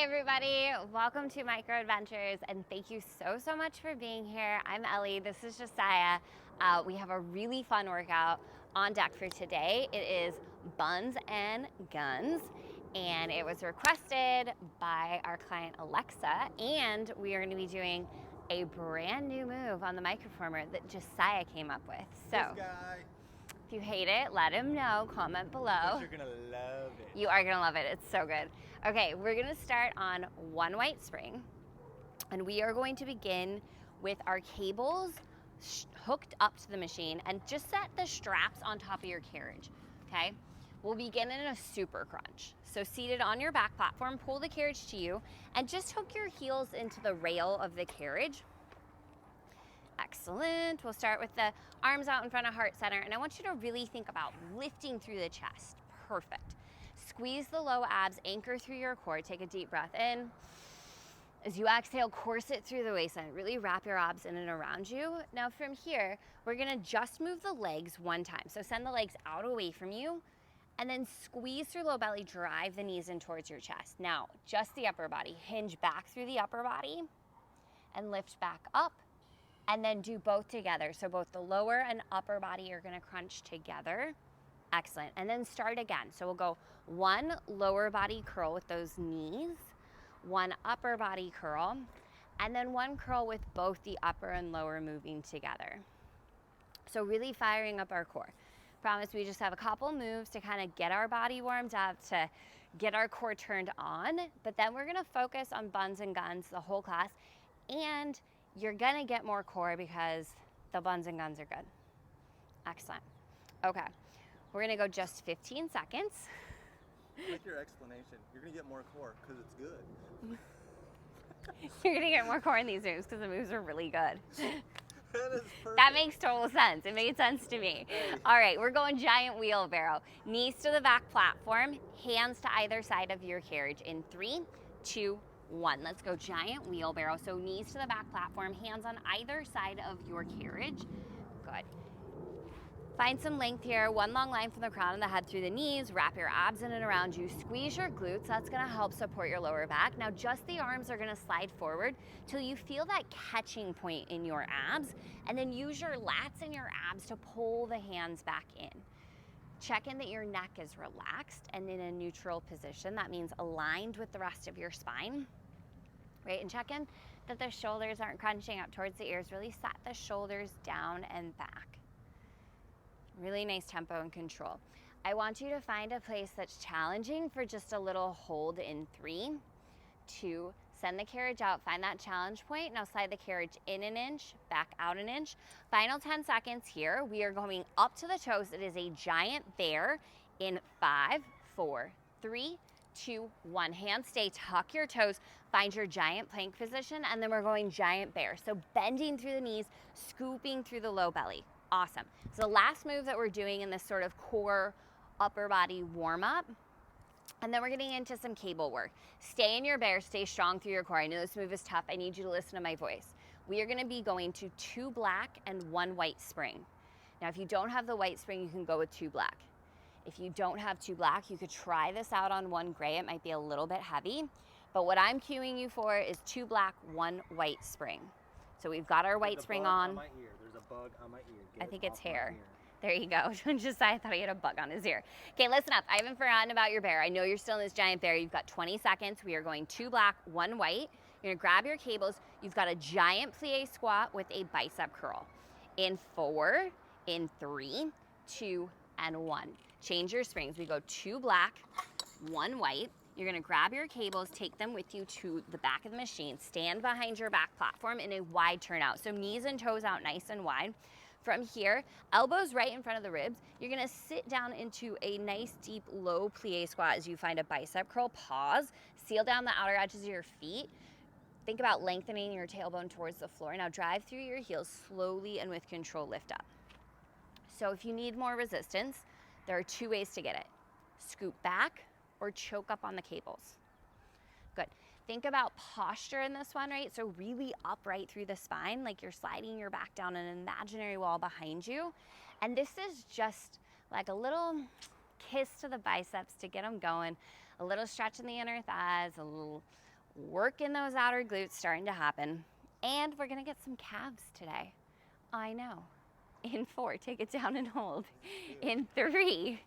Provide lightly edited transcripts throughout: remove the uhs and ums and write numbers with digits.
Hi everybody, welcome to Micro Adventures and thank you so much for being here. I'm Ellie, this is Josiah. We have a really fun workout on deck for today. It is Buns and Guns and it was requested by our client Alexa, and we are going to be doing a brand new move on the Microformer that Josiah came up with. So if you hate it, let him know, comment below. You're gonna love it. You are gonna love it, it's so good. Okay, we're gonna start on one white spring, and we are going to begin with our cables hooked up to the machine, and just set the straps on top of your carriage, okay? We'll begin in a super crunch. So seated on your back platform, pull the carriage to you, and just hook your heels into the rail of the carriage. Excellent. We'll start with the arms out in front of heart center, and I want you to really think about lifting through the chest. Perfect. Squeeze the low abs, anchor through your core. Take a deep breath in. As you exhale, corset through the waistline. Really wrap your abs in and around you. Now from here, we're gonna just move the legs one time. So send the legs out away from you, and then squeeze through low belly, drive the knees in towards your chest. Now, just the upper body. Hinge back through the upper body, and lift back up. And then do both together. So both the lower and upper body are gonna crunch together. Excellent. And then start again. So we'll go one lower body curl with those knees, one upper body curl, and then one curl with both the upper and lower moving together. So really firing up our core. Promise we just have a couple moves to kind of get our body warmed up, to get our core turned on, but then we're gonna focus on Buns and Guns the whole class, and you're gonna get more core because the Buns and Guns are good. Excellent. Okay, we're gonna go just 15 seconds. Like your explanation, you're gonna get more core because it's good. You're gonna get more core in these moves because the moves are really good. That is perfect. That makes total sense. It made sense to me. All right, we're going giant wheelbarrow. Knees to the back platform, hands to either side of your carriage in 3, 2, 1. Let's go giant wheelbarrow. So knees to the back platform, hands on either side of your carriage. Good. Find some length here. One long line from the crown of the head through the knees. Wrap your abs in and around you. Squeeze your glutes. That's gonna help support your lower back. Now just the arms are gonna slide forward till you feel that catching point in your abs, and then use your lats and your abs to pull the hands back in. Check in that your neck is relaxed and in a neutral position. That means aligned with the rest of your spine, right? And check in that the shoulders aren't crunching up towards the ears. Really set the shoulders down and back. Really nice tempo and control. I want you to find a place that's challenging for just a little hold in 3, 2, send the carriage out, find that challenge point. Now slide the carriage in an inch, back out an inch. Final 10 seconds here. We are going up to the toes. It is a giant bear in 5, 4, 3, 2, 1. Hands stay, tuck your toes, find your giant plank position, and then we're going giant bear. So bending through the knees, scooping through the low belly. Awesome. So the last move that we're doing in this sort of core upper body warm up, and then we're getting into some cable work. Stay in your bear, stay strong through your core. I know this move is tough. I need you to listen to my voice. We are gonna be going to 2 black and 1 white spring. Now, if you don't have the white spring, you can go with 2 black. If you don't have 2 black, you could try this out on 1 gray. It might be a little bit heavy, but what I'm cueing you for is 2 black, 1 white spring. So we've got our white spring on. My ear. There's a bug on my ear. I think it's hair. There you go. I thought he had a bug on his ear. Okay, listen up. I haven't forgotten about your bear. I know you're still in this giant bear. You've got 20 seconds. We are going 2 black, 1 white. You're gonna grab your cables. You've got a giant plie squat with a bicep curl. In 4, in 3, 2, and 1. Change your springs. We go 2 black, 1 white. You're gonna grab your cables, take them with you to the back of the machine, stand behind your back platform in a wide turnout. So knees and toes out nice and wide. From here, elbows right in front of the ribs. You're gonna sit down into a nice deep low plie squat as you find a bicep curl. Pause, seal down the outer edges of your feet. Think about lengthening your tailbone towards the floor. Now drive through your heels slowly and with control, lift up. So if you need more resistance, there are 2 ways to get it. Scoop back or choke up on the cables. Good. Think about posture in this one, right? So really upright through the spine, like you're sliding your back down an imaginary wall behind you. And this is just like a little kiss to the biceps to get them going, a little stretch in the inner thighs, a little Working those outer glutes starting to happen. And we're gonna get some calves today. I know. In 4, take it down and hold. In 3,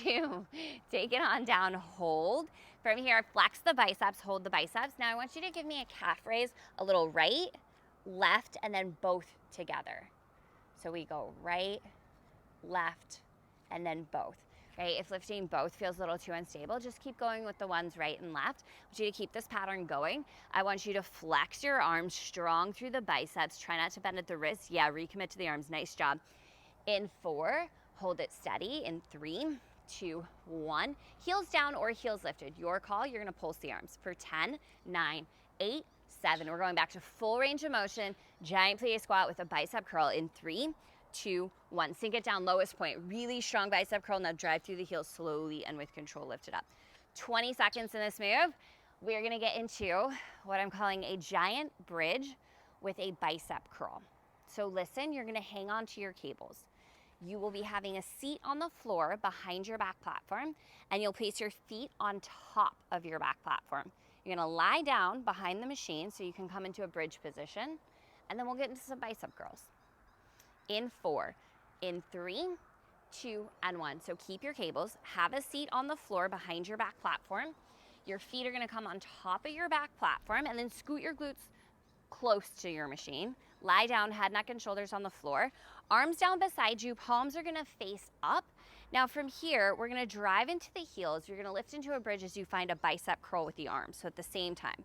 2, take it on down, hold. From here, flex the biceps, hold the biceps. Now I want you to give me a calf raise, a little right, left, and then both together. So we go right, left, and then both. Right? If lifting both feels a little too unstable, just keep going with the ones right and left. I want you to keep this pattern going. I want you to flex your arms strong through the biceps. Try not to bend at the wrists. Yeah, recommit to the arms. Nice job. In 4, hold it steady. In 3, 2, 1. Heels down or heels lifted. Your call. You're going to pulse the arms for 10, 9, 8, 7. We're going back to full range of motion. Giant plie squat with a bicep curl in 3, 2, 1. Sink it down, lowest point. Really strong bicep curl. Now drive through the heels slowly and with control. Lift it up. 20 seconds in this move. We're going to get into what I'm calling a giant bridge with a bicep curl. So listen, you're going to hang on to your cables. You will be having a seat on the floor behind your back platform, and you'll place your feet on top of your back platform. You're going to lie down behind the machine so you can come into a bridge position, and then we'll get into some bicep curls. In 4, in 3, 2, and 1. So keep your cables, have a seat on the floor behind your back platform. Your feet are gonna come on top of your back platform, and then scoot your glutes close to your machine. Lie down, head, neck, and shoulders on the floor. Arms down beside you, palms are gonna face up. Now from here, we're gonna drive into the heels. You're gonna lift into a bridge as you find a bicep curl with the arms, so at the same time.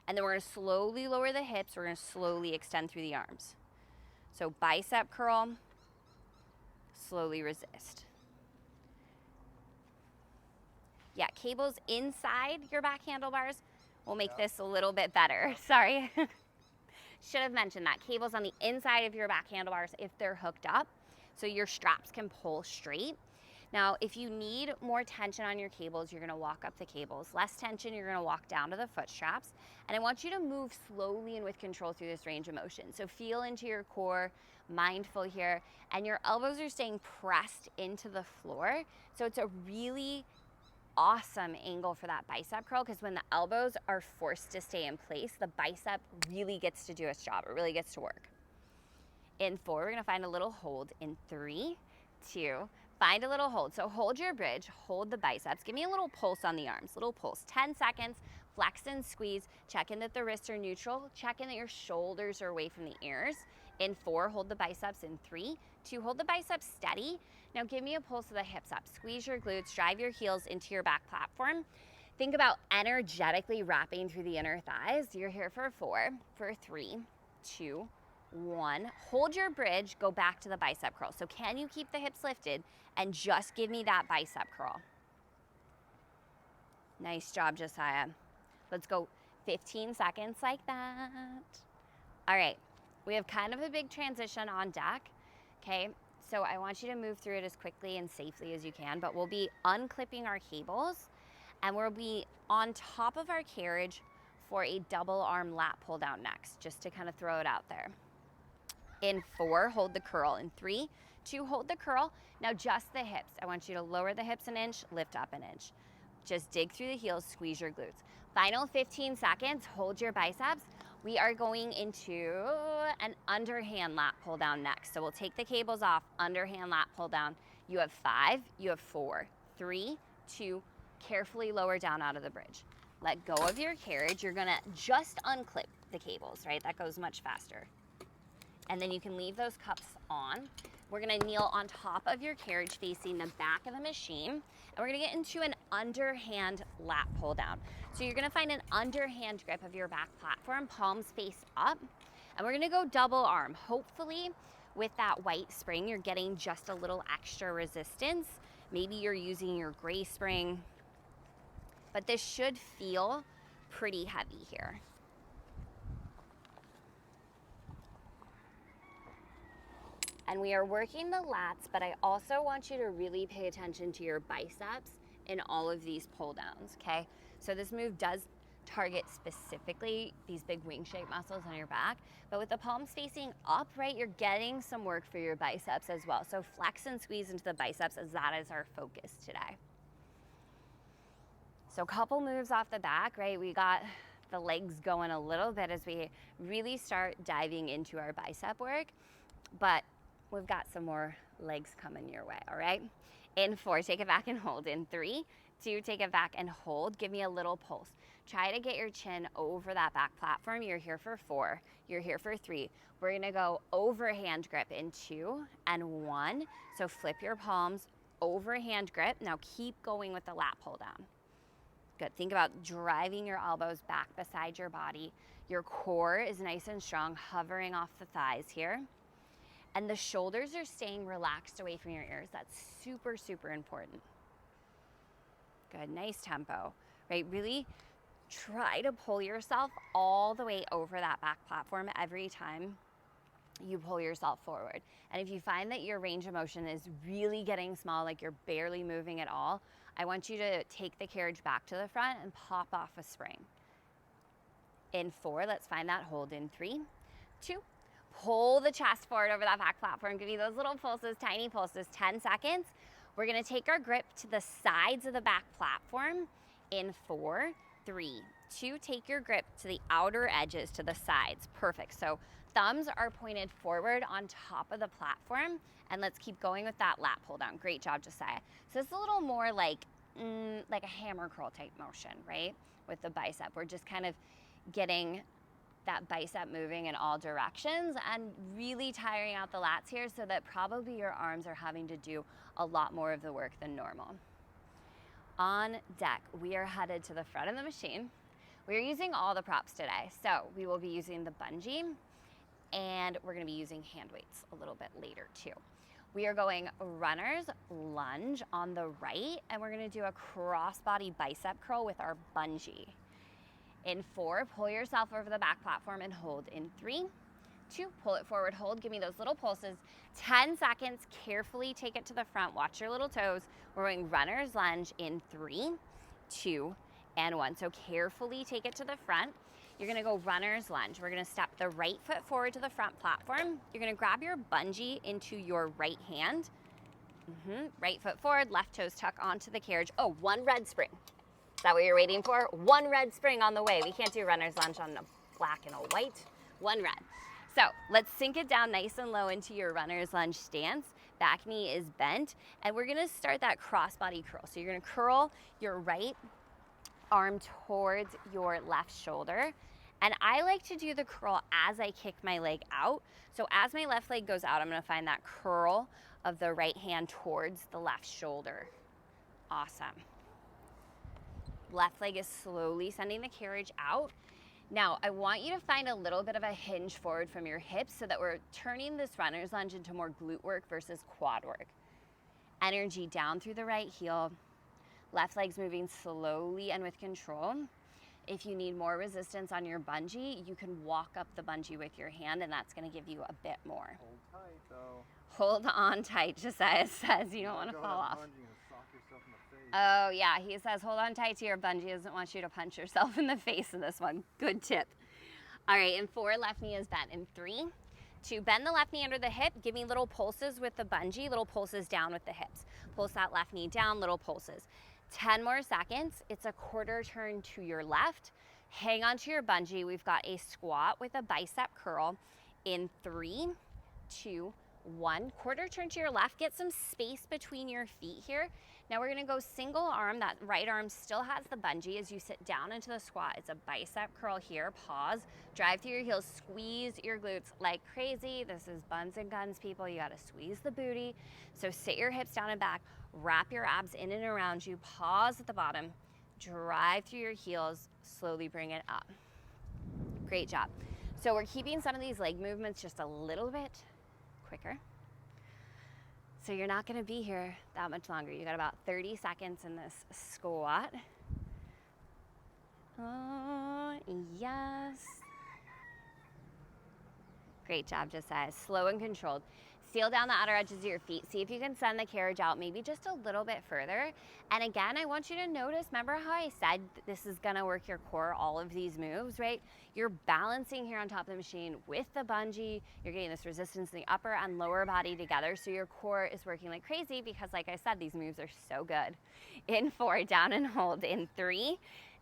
And then we're gonna slowly lower the hips, we're gonna slowly extend through the arms. So bicep curl, slowly resist. Yeah, cables inside your back handlebars will make this a little bit better. Sorry. Should have mentioned that. Cables on the inside of your back handlebars if they're hooked up, so your straps can pull straight. Now, if you need more tension on your cables, you're gonna walk up the cables. Less tension, you're gonna walk down to the foot straps. And I want you to move slowly and with control through this range of motion. So feel into your core, mindful here, and your elbows are staying pressed into the floor. So it's a really awesome angle for that bicep curl, because when the elbows are forced to stay in place, the bicep really gets to do its job. It really gets to work. In 4, we're gonna find a little hold. In 3, 2, find a little hold. So hold your bridge, hold the biceps. Give me a little pulse on the arms, little pulse. 10 seconds, flex and squeeze. Check in that the wrists are neutral. Check in that your shoulders are away from the ears. In 4, hold the biceps. In 3, 2, hold the biceps steady. Now give me a pulse of the hips up. Squeeze your glutes, drive your heels into your back platform. Think about energetically wrapping through the inner thighs. You're here for 4, for 3, 2, 1. Hold your bridge, go back to the bicep curl. So can you keep the hips lifted and just give me that bicep curl? Nice job, Josiah. Let's go 15 seconds like that. All right, we have kind of a big transition on deck, okay? So I want you to move through it as quickly and safely as you can, but we'll be unclipping our cables and we'll be on top of our carriage for a double arm lat pull down next, just to kind of throw it out there. In 4, hold the curl. In 3, 2, hold the curl. Now just the hips. I want you to lower the hips an inch, lift up an inch. Just dig through the heels, squeeze your glutes. Final 15 seconds, hold your biceps. We are going into an underhand lat pull down next. So we'll take the cables off, underhand lat pull down. You have 5, you have 4, 3, 2, carefully lower down out of the bridge. Let go of your carriage. You're gonna just unclip the cables, right? That goes much faster. And then you can leave those cups on. We're gonna kneel on top of your carriage facing the back of the machine, and we're gonna get into an underhand lat pull down. So you're gonna find an underhand grip of your back platform, palms face up, and we're gonna go double arm. Hopefully with that white spring, you're getting just a little extra resistance. Maybe you're using your gray spring, but this should feel pretty heavy here. And we are working the lats, but I also want you to really pay attention to your biceps in all of these pull downs, okay? So this move does target specifically these big wing shape muscles on your back, but with the palms facing up, right, you're getting some work for your biceps as well. So flex and squeeze into the biceps, as that is our focus today. So a couple moves off the back, right? We got the legs going a little bit as we really start diving into our bicep work, but we've got some more legs coming your way, all right? In 4, take it back and hold. In 3, 2, take it back and hold. Give me a little pulse. Try to get your chin over that back platform. You're here for 4, you're here for 3. We're gonna go over hand grip in 2 and 1. So flip your palms over hand grip. Now keep going with the lat pull down. Good, think about driving your elbows back beside your body. Your core is nice and strong, hovering off the thighs here. And the shoulders are staying relaxed away from your ears. That's super, super important. Good, nice tempo, right? Really try to pull yourself all the way over that back platform every time you pull yourself forward. And if you find that your range of motion is really getting small, like you're barely moving at all, I want you to take the carriage back to the front and pop off a spring. In 4, let's find that hold. In 3, 2, pull the chest forward over that back platform. Give me those little pulses, tiny pulses, 10 seconds. We're gonna take our grip to the sides of the back platform. In 4, 3, 2, take your grip to the outer edges, to the sides. Perfect. So thumbs are pointed forward on top of the platform, and let's keep going with that lat pull down. Great job, Josiah. So it's a little more like a hammer curl type motion, right? With the bicep, we're just kind of getting that bicep moving in all directions and really tiring out the lats here, so that probably your arms are having to do a lot more of the work than normal. On deck, we are headed to the front of the machine. We're using all the props today. So we will be using the bungee, and we're gonna be using hand weights a little bit later too. We are going runner's lunge on the right, and we're gonna do a crossbody bicep curl with our bungee. In 4, pull yourself over the back platform and hold. In 3, 2, pull it forward, hold. Give me those little pulses. 10 seconds, carefully take it to the front. Watch your little toes. We're going runner's lunge in 3, 2, and 1. So carefully take it to the front. You're gonna go runner's lunge. We're gonna step the right foot forward to the front platform. You're gonna grab your bungee into your right hand. Right foot forward, left toes tuck onto the carriage. Oh, 1 red spring. Is that what you're waiting for? 1 red spring on the way. We can't do runner's lunge on a black and a white. 1 red. So let's sink it down nice and low into your runner's lunge stance. Back knee is bent, and we're gonna start that crossbody curl. So you're gonna curl your right arm towards your left shoulder. And I like to do the curl as I kick my leg out. So as my left leg goes out, I'm gonna find that curl of the right hand towards the left shoulder. Awesome. Left leg is slowly sending the carriage out. Now, I want you to find a little bit of a hinge forward from your hips so that we're turning this runner's lunge into more glute work versus quad work. Energy down through the right heel. Left leg's moving slowly and with control. If you need more resistance on your bungee, you can walk up the bungee with your hand, and that's gonna give you a bit more. Hold tight though. Hold on tight, Josiah says. You don't wanna fall off. Bungee and sock yourself in the face. Oh yeah, he says hold on tight to your bungee. He doesn't want you to punch yourself in the face in this one. Good tip. All right, in 4, left knee is bent. In 3, 2, bend the left knee under the hip. Give me little pulses with the bungee, little pulses down with the hips. Pulse that left knee down, little pulses. 10 more seconds. It's a quarter turn to your left. Hang on to your bungee. We've got a squat with a bicep curl. In 3, 2, 1. Quarter turn to your left. Get some space between your feet here. Now we're gonna go single arm. That right arm still has the bungee as you sit down into the squat. It's a bicep curl here. Pause. Drive through your heels. Squeeze your glutes like crazy. This is Buns and Guns, people. You gotta squeeze the booty. So sit your hips down and back. Wrap your abs in and around you. Pause at the bottom. Drive through your heels. Slowly bring it up. Great job. So we're keeping some of these leg movements just a little bit quicker. So you're not gonna be here that much longer. You got about 30 seconds in this squat. Oh, yes. Great job, Josiah. Slow and controlled. Seal down the outer edges of your feet. See if you can send the carriage out maybe just a little bit further. And again, I want you to notice, remember how I said this is gonna work your core, all of these moves, right? You're balancing here on top of the machine with the bungee. You're getting this resistance in the upper and lower body together. So your core is working like crazy because like I said, these moves are so good. In 4, down and hold. In 3,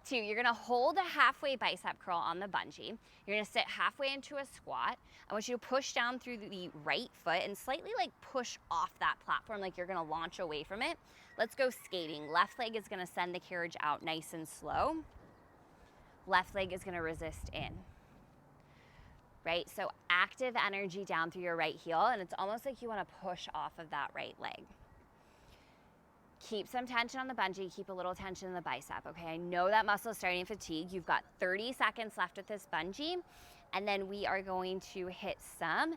2, you're gonna hold a halfway bicep curl on the bungee. You're gonna sit halfway into a squat. I want you to push down through the right foot and slightly like push off that platform like you're gonna launch away from it. Let's go skating. Left leg is gonna send the carriage out nice and slow. Left leg is gonna resist in. Right, so active energy down through your right heel, and it's almost like you wanna push off of that right leg. Keep some tension on the bungee, keep a little tension in the bicep, okay? I know that muscle is starting to fatigue. You've got 30 seconds left with this bungee, and then we are going to hit some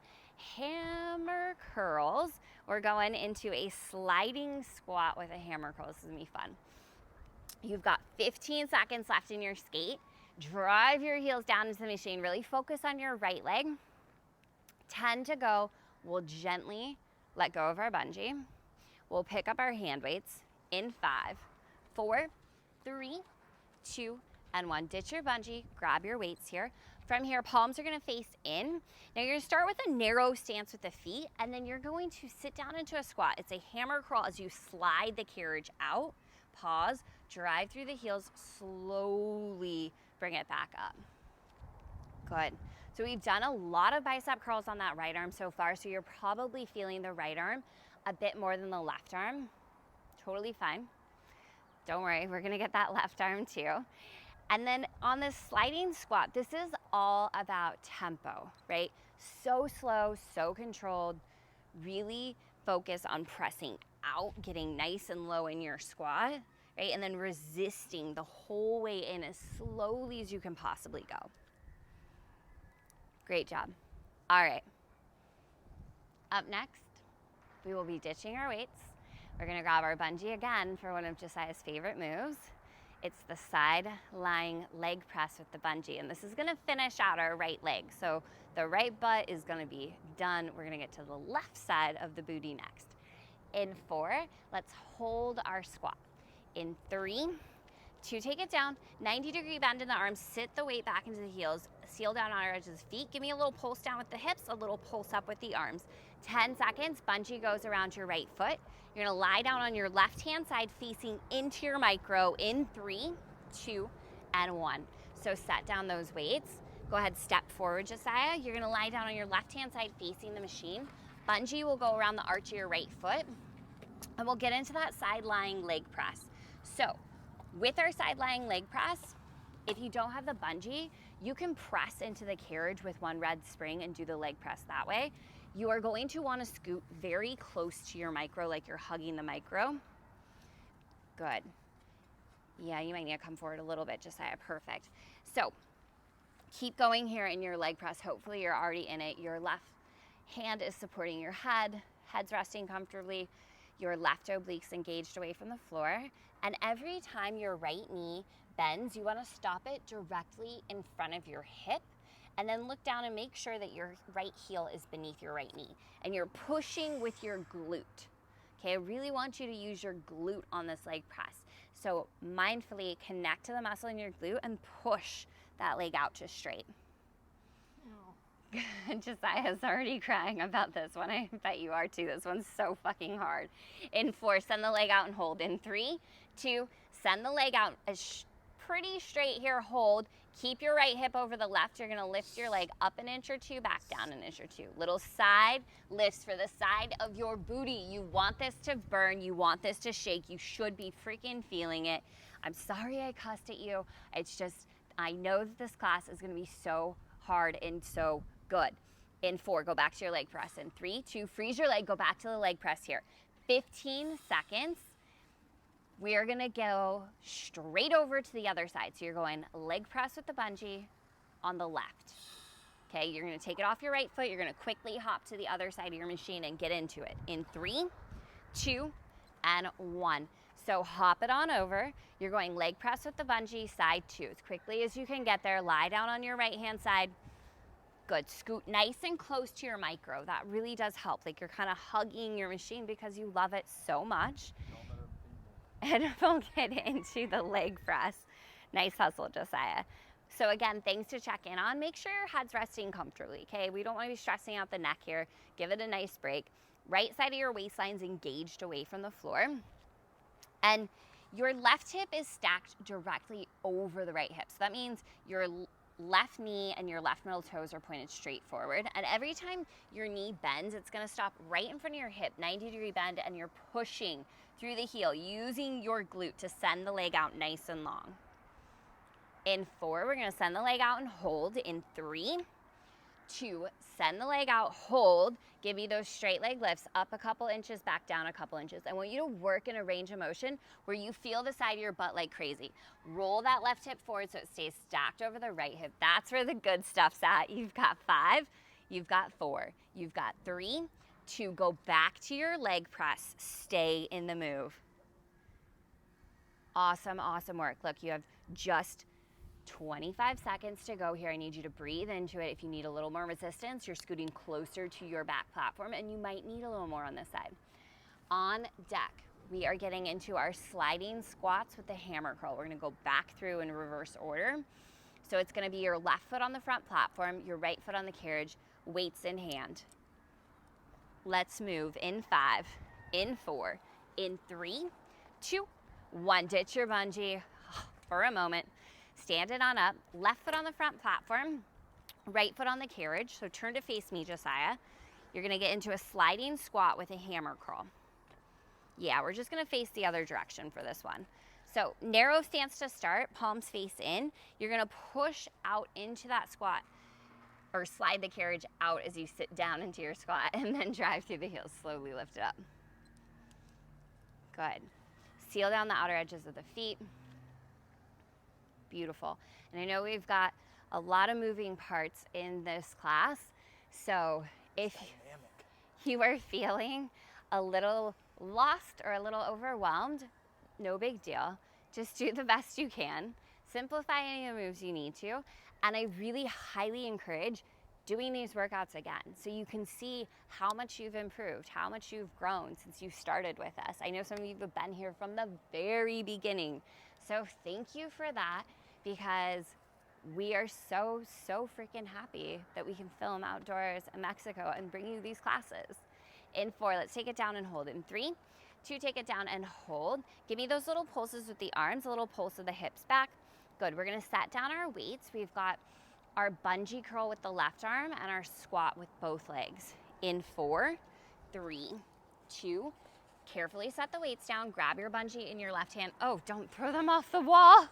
hammer curls. We're going into a sliding squat with a hammer curl. This is gonna be fun. You've got 15 seconds left in your skate. Drive your heels down into the machine. Really focus on your right leg. 10 to go. We'll gently let go of our bungee. We'll pick up our hand weights in 5, 4, 3, 2, and 1. Ditch your bungee, grab your weights here. From here, palms are gonna face in. Now you're gonna start with a narrow stance with the feet, and then you're going to sit down into a squat. It's a hammer curl as you slide the carriage out. Pause, drive through the heels, slowly bring it back up. Good. So we've done a lot of bicep curls on that right arm so far, so you're probably feeling the right arm a bit more than the left arm. Totally fine. Don't worry, we're gonna get that left arm too. And then on this sliding squat, this is all about tempo, right? So slow, so controlled. Really focus on pressing out, getting nice and low in your squat, right? And then resisting the whole way in as slowly as you can possibly go. Great job. All right. Up next, we will be ditching our weights. We're gonna grab our bungee again for one of Josiah's favorite moves. It's the side lying leg press with the bungee, and this is gonna finish out our right leg. So the right butt is gonna be done. We're gonna get to the left side of the booty next. In 4, let's hold our squat. In 3, 2, take it down, 90-degree bend in the arms, sit the weight back into the heels, seal down on our edges of the feet, give me a little pulse down with the hips, a little pulse up with the arms. 10 seconds, bungee goes around your right foot. You're gonna lie down on your left-hand side facing into your micro in 3, 2, and 1. So set down those weights. Go ahead, step forward, Josiah. You're gonna lie down on your left-hand side facing the machine. Bungee will go around the arch of your right foot, and we'll get into that side-lying leg press. So with our side-lying leg press, if you don't have the bungee, you can press into the carriage with one red spring and do the leg press that way. You are going to want to scoot very close to your micro, like you're hugging the micro. Good. Yeah, you might need to come forward a little bit, Josiah. Perfect. So keep going here in your leg press. Hopefully you're already in it. Your left hand is supporting your head. Head's resting comfortably. Your left oblique's engaged away from the floor. And every time your right knee bends, you want to stop it directly in front of your hip, and then look down and make sure that your right heel is beneath your right knee. And you're pushing with your glute. Okay, I really want you to use your glute on this leg press. So mindfully connect to the muscle in your glute and push that leg out to straight. Josiah's already crying about this one. I bet you are too. This one's so fucking hard. In 4, send the leg out and hold. In 3, 2, send the leg out as pretty straight here, hold. Keep your right hip over the left. You're gonna lift your leg up an inch or 2, back down an inch or 2. Little side lifts for the side of your booty. You want this to burn. You want this to shake. You should be freaking feeling it. I'm sorry I cussed at you. It's just, I know that this class is gonna be so hard and so good. In 4, go back to your leg press. In 3, 2, freeze your leg, go back to the leg press here. 15 seconds. We are gonna go straight over to the other side. So you're going leg press with the bungee on the left. Okay, you're gonna take it off your right foot. You're gonna quickly hop to the other side of your machine and get into it. In 3, 2, and 1. So hop it on over. You're going leg press with the bungee, side 2. As quickly as you can get there, lie down on your right-hand side. Good, scoot nice and close to your micro. That really does help. Like you're kind of hugging your machine because you love it so much. And we'll get into the leg press. Nice hustle, Josiah. So again, things to check in on. Make sure your head's resting comfortably, okay? We don't want to be stressing out the neck here. Give it a nice break. Right side of your waistline's engaged away from the floor. And Your left hip is stacked directly over the right hip. So that means your left knee and your left middle toes are pointed straight forward. And every time your knee bends, it's gonna stop right in front of your hip, 90-degree bend, and you're pushing through the heel, using your glute to send the leg out nice and long. In 4, we're gonna send the leg out and hold. In 3, 2, send the leg out, hold. Give me those straight leg lifts, up a couple inches, back down a couple inches. I want you to work in a range of motion where you feel the side of your butt like crazy. Roll that left hip forward so it stays stacked over the right hip. That's where the good stuff's at. You've got 5, you've got 4, you've got 3, 2, go back to your leg press. Stay in the move. Awesome, awesome work. Look, you have just 25 seconds to go here. I need you to breathe into it. If you need a little more resistance, you're scooting closer to your back platform, and you might need a little more on this side. On deck, we are getting into our sliding squats with the hammer curl. We're gonna go back through in reverse order. So it's gonna be your left foot on the front platform, your right foot on the carriage, weights in hand. Let's move in 5, in 4, in 3, 2, 1. Ditch your bungee for a moment. Stand it on up, left foot on the front platform, right foot on the carriage. So turn to face me, Josiah. You're gonna get into a sliding squat with a hammer curl. Yeah, we're just gonna face the other direction for this one. So narrow stance to start, palms face in. You're gonna push out into that squat, or slide the carriage out as you sit down into your squat, and then drive through the heels. Slowly lift it up. Good. Seal down the outer edges of the feet. Beautiful. And I know we've got a lot of moving parts in this class, so if you are feeling a little lost or a little overwhelmed, no big deal. Just do the best you can. Simplify any of the moves you need to, and I really highly encourage doing these workouts again so you can see how much you've improved, how much you've grown since you started with us. I know some of you have been here from the very beginning, so thank you for that, because we are so freaking happy that we can film outdoors in Mexico and bring you these classes. In 4, let's take it down and hold. In 3, 2, take it down and hold. Give me those little pulses with the arms, a little pulse of the hips back. Good, we're gonna set down our weights. We've got our bungee curl with the left arm and our squat with both legs. In 4, 3, 2, carefully set the weights down, grab your bungee in your left hand. Oh, don't throw them off the wall.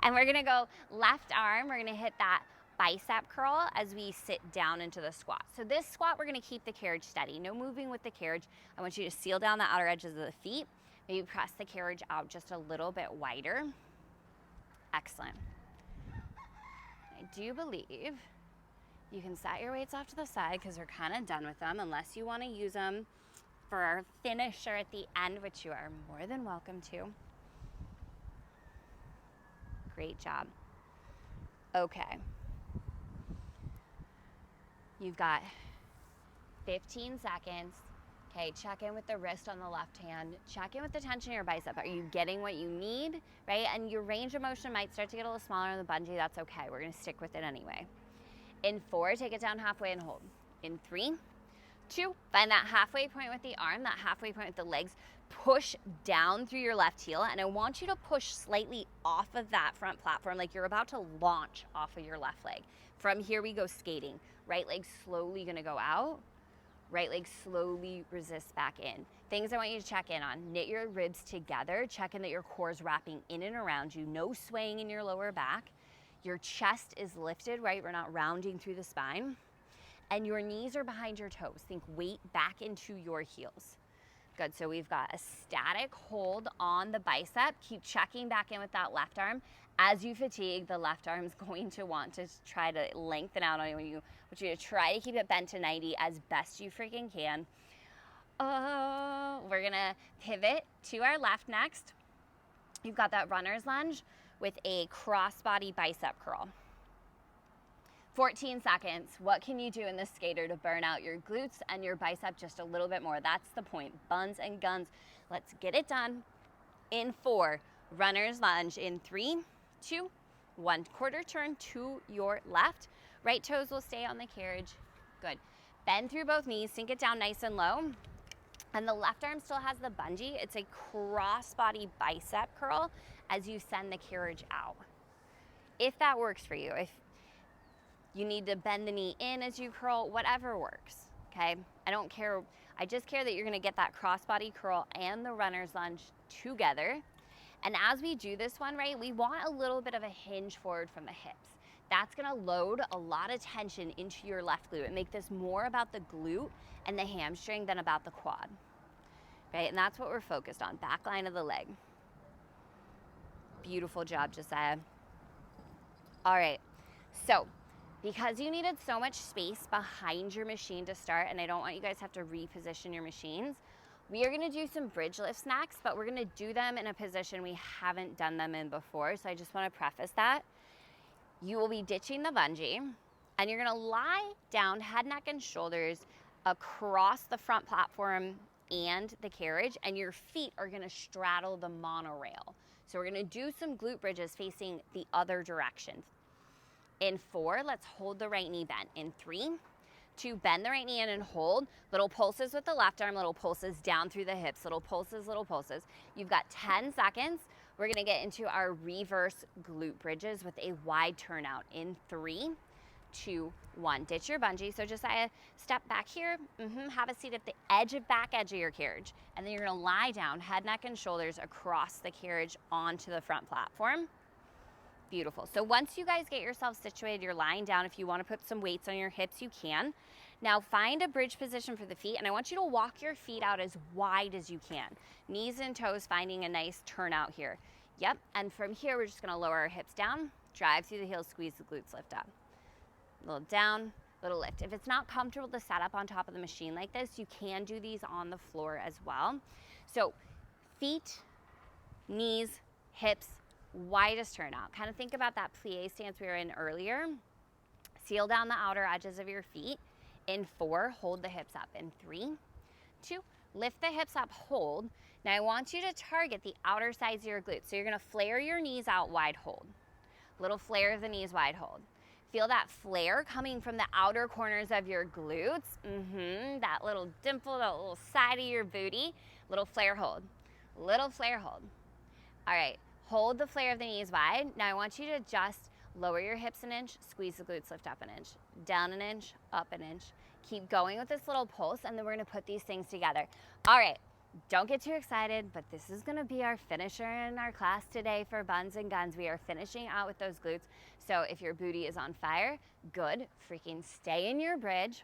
And we're gonna go left arm, we're gonna hit that bicep curl as we sit down into the squat. So this squat, we're gonna keep the carriage steady. No moving with the carriage. I want you to seal down the outer edges of the feet. Maybe press the carriage out just a little bit wider. Excellent. I do believe you can set your weights off to the side because we're kind of done with them, unless you want to use them for our finisher at the end, which you are more than welcome to. Great job. Okay. You've got 15 seconds. Okay, check in with the wrist on the left hand. Check in with the tension in your bicep. Are you getting what you need, right? And your range of motion might start to get a little smaller on the bungee. That's okay. We're gonna stick with it anyway. In 4, take it down halfway and hold. In 3, 2, find that halfway point with the arm, that halfway point with the legs. Push down through your left heel, and I want you to push slightly off of that front platform like you're about to launch off of your left leg. From here, we go skating. Right leg slowly gonna go out. Right leg slowly resists back in. Things I want you to check in on. Knit your ribs together. Check in that your core is wrapping in and around you. No swaying in your lower back. Your chest is lifted, right? We're not rounding through the spine. And your knees are behind your toes. Think weight back into your heels. Good, so we've got a static hold on the bicep. Keep checking back in with that left arm. As you fatigue, the left arm is going to want to try to lengthen out on you. I want you to try to keep it bent to 90 as best you freaking can. We're gonna pivot to our left next. You've got that runner's lunge with a cross-body bicep curl. 14 seconds. What can you do in this skater to burn out your glutes and your bicep just a little bit more? That's the point. Buns and guns. Let's get it done. In 4, runner's lunge. In 3, 2, 1. Quarter turn to your left. Right toes will stay on the carriage. Good. Bend through both knees. Sink it down nice and low. And the left arm still has the bungee. It's a cross-body bicep curl as you send the carriage out. If that works for you, if you need to bend the knee in as you curl, whatever works, okay? I don't care. I just care that you're gonna get that cross-body curl and the runner's lunge together. And as we do this one, right, we want a little bit of a hinge forward from the hips. That's gonna load a lot of tension into your left glute and make this more about the glute and the hamstring than about the quad, right? And that's what we're focused on, back line of the leg. Beautiful job, Josiah. All right, so because you needed so much space behind your machine to start, and I don't want you guys to have to reposition your machines, we are gonna do some bridge lifts next, but we're gonna do them in a position we haven't done them in before, so I just wanna preface that. You will be ditching the bungee, and you're gonna lie down, head, neck, and shoulders across the front platform and the carriage, and your feet are gonna straddle the monorail. So we're gonna do some glute bridges facing the other direction. In 4, let's hold the right knee bent. In 3, 2, bend the right knee in and hold. Little pulses with the left arm, little pulses down through the hips, little pulses, little pulses. You've got 10 seconds. We're gonna get into our reverse glute bridges with a wide turnout. In 3, 2, 1. Ditch your bungee. So just step back here, have a seat at the back edge of your carriage. And then you're gonna lie down, head, neck, and shoulders across the carriage onto the front platform. Beautiful. So once you guys get yourself situated, you're lying down. If you want to put some weights on your hips, you can. Now find a bridge position for the feet, and I want you to walk your feet out as wide as you can. Knees and toes finding a nice turnout here. Yep, and from here, we're just gonna lower our hips down, drive through the heels, squeeze the glutes, lift up. Little down, little lift. If it's not comfortable to set up on top of the machine like this, you can do these on the floor as well. So feet, knees, hips, widest turnout. Kind of think about that plie stance we were in earlier. Seal down the outer edges of your feet. In 4, hold the hips up. In 3, 2, lift the hips up, hold. Now I want you to target the outer sides of your glutes. So you're gonna flare your knees out, wide hold. Little flare of the knees, wide hold. Feel that flare coming from the outer corners of your glutes. That little dimple, that little side of your booty. Little flare hold, little flare hold. All right. Hold the flare of the knees wide. Now I want you to just lower your hips an inch, squeeze the glutes, lift up an inch, down an inch, up an inch. Keep going with this little pulse, and then we're gonna put these things together. All right, don't get too excited, but this is gonna be our finisher in our class today for Buns and Guns. We are finishing out with those glutes. So if your booty is on fire, good, freaking stay in your bridge.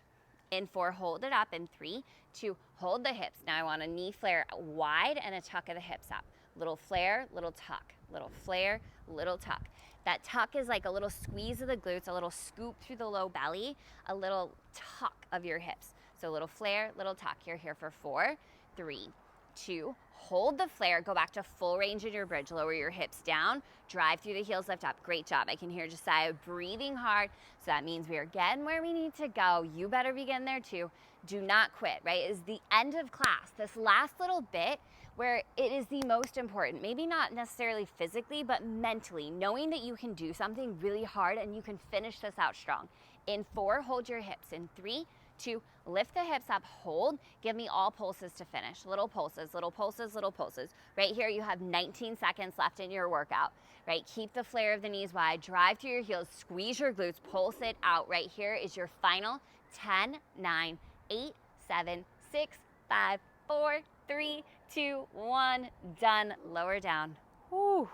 In 4, hold it up. In 3, 2, hold the hips. Now I want a knee flare wide and a tuck of the hips up. Little flare, little tuck, little flare, little tuck. That tuck is like a little squeeze of the glutes, a little scoop through the low belly, a little tuck of your hips. So little flare, little tuck. You're here for 4, 3, 2, hold the flare, go back to full range in your bridge, lower your hips down, drive through the heels, lift up. Great job. I can hear Josiah breathing hard. So that means we are getting where we need to go. You better be getting there too. Do not quit, right? It's the end of class. This last little bit where it is the most important, maybe not necessarily physically, but mentally, knowing that you can do something really hard and you can finish this out strong. In 4, hold your hips. In 3, 2, lift the hips up, hold. Give me all pulses to finish. Little pulses, little pulses, little pulses. Right here, you have 19 seconds left in your workout, right? Keep the flare of the knees wide, drive through your heels, squeeze your glutes, pulse it out. Right here is your final 10, 9, 8, 7, 6, 5, 4, 3, 2, 1, done. Lower down. Whew.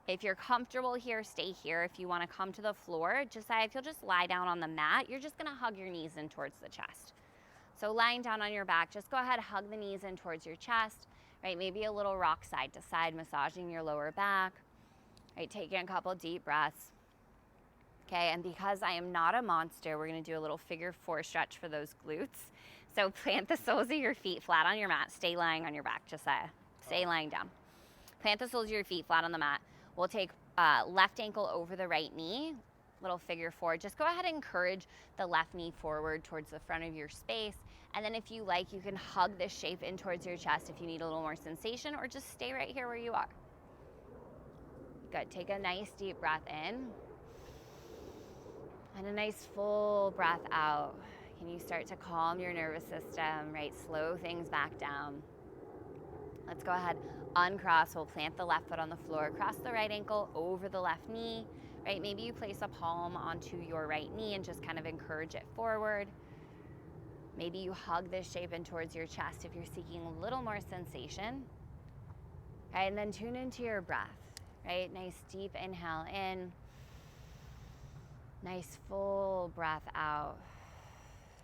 If you're comfortable here, stay here. If you want to come to the floor, if you'll just lie down on the mat, you're just going to hug your knees in towards the chest. So lying down on your back, just go ahead, hug the knees in towards your chest, right? Maybe a little rock side to side, massaging your lower back, right? Taking a couple deep breaths. Okay, and because I am not a monster, we're going to do a little figure 4 stretch for those glutes. So plant the soles of your feet flat on your mat. Stay lying on your back, Josiah. Stay lying down. Plant the soles of your feet flat on the mat. We'll take left ankle over the right knee, little figure 4. Just go ahead and encourage the left knee forward towards the front of your space. And then if you like, you can hug this shape in towards your chest if you need a little more sensation, or just stay right here where you are. Good. Take a nice deep breath in. And a nice full breath out. Can you start to calm your nervous system, right? Slow things back down. Let's go ahead, uncross. We'll plant the left foot on the floor, cross the right ankle over the left knee, right? Maybe you place a palm onto your right knee and just kind of encourage it forward. Maybe you hug this shape in towards your chest if you're seeking a little more sensation. Right, and then tune into your breath, right? Nice deep inhale in. Nice full breath out.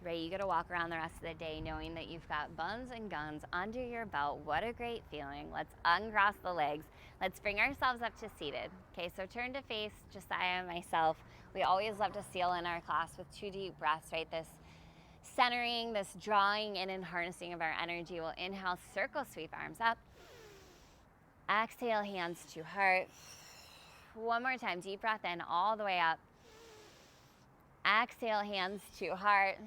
Right, you gotta walk around the rest of the day knowing that you've got Buns and Guns under your belt. What a great feeling. Let's uncross the legs. Let's bring ourselves up to seated. Okay, so turn to face Josiah and myself. We always love to seal in our class with 2 deep breaths, right? This centering, this drawing in and harnessing of our energy. We'll inhale, circle, sweep arms up. Exhale, hands to heart. One more time, deep breath in all the way up. Exhale, hands to heart.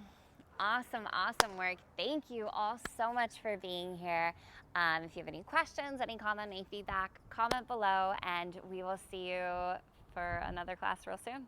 Awesome, awesome work. Thank you all so much for being here. If you have any questions, any comment, any feedback, comment below, and we will see you for another class real soon.